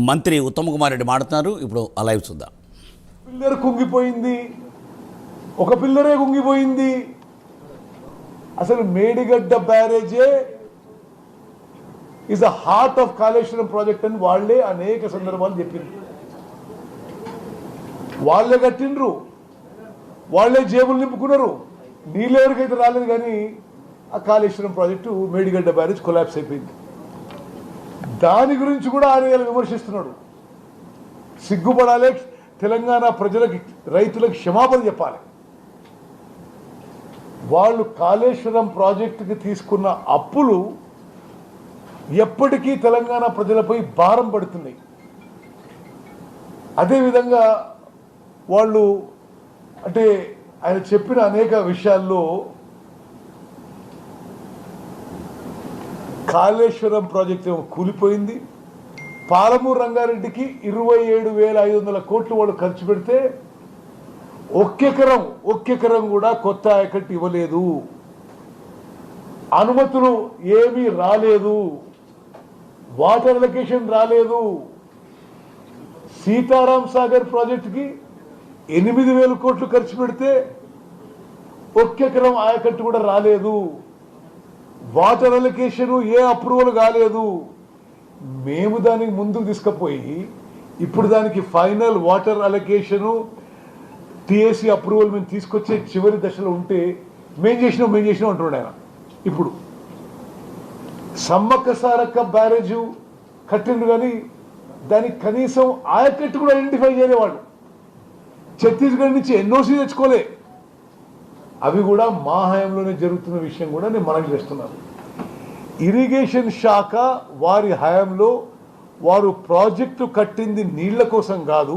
మంత్రి ఉత్తమ్ కుమార్ రెడ్డి మాట్లాడుతున్నారు. ఇప్పుడు ఆ లైవ్ చూద్దాం. పిల్లర్ కుంగిపోయింది, ఒక పిల్లరే కుంగిపోయింది. అసలు మేడిగడ్డ బ్యారేజే is the heart of Kaleshwaram project అని వాళ్ళే అనేక సందర్భాలు చెప్పింది. వాళ్ళే కట్టిండ్రు, వాళ్ళే జేబులు నింపుకున్నారు. నీళ్ళు ఎవరికైతే రాలేదు, కానీ ఆ Kaleshwaram project Medigadda barrage collapse అయిపోయింది. దాని గురించి కూడా ఆయన విమర్శిస్తున్నాడు. సిగ్గుపడాలి, తెలంగాణ ప్రజలకి, రైతులకు క్షమాపణ చెప్పాలి. వాళ్ళు కాళేశ్వరం ప్రాజెక్టుకి తీసుకున్న అప్పులు ఎప్పటికీ తెలంగాణ ప్రజలపై భారం పడుతున్నాయి. అదేవిధంగా వాళ్ళు అంటే ఆయన చెప్పిన అనేక విషయాల్లో కాళేశ్వరం ప్రాజెక్టు ఏమో కూలిపోయింది, పాలమూరు రంగారెడ్డికి 27,500 కోట్లు వాళ్ళు ఖర్చు పెడితే ఒక్కెకరం కూడా కొత్త ఆయకట్టు ఇవ్వలేదు, అనుమతులు ఏమీ రాలేదు, వాటర్ అలొకేషన్ రాలేదు. సీతారాం సాగర్ ప్రాజెక్టుకి 8,000 కోట్లు ఖర్చు పెడితే ఒక్కెకరం ఆయకట్టు కూడా రాలేదు. వాటర్ అలొకేషన్ ఏ అప్రూవల్ కాలేదు. మేము దానికి ముందుకు తీసుకుపోయి ఇప్పుడు దానికి final water allocation TAC approval మేము తీసుకొచ్చే చివరి దశలో ఉంటే మేం చేసినాం అంటున్నాడు ఆయన. ఇప్పుడు సమ్మక్క సారక్క బ్యారేజ్ కట్టిండు, కానీ దానికి కనీసం ఆయకట్టు కూడా ఐడెంటిఫై చేయలేవాడు. ఛత్తీస్గఢ్ నుంచి ఎన్ఓసీ తెచ్చుకోలే. అవి కూడా మా హయాంలోనే జరుగుతున్న విషయం కూడా నేను మనవి చేస్తున్నాను. ఇరిగేషన్ శాఖ వారి హయాంలో వారు ప్రాజెక్టు కట్టింది నీళ్ల కోసం కాదు,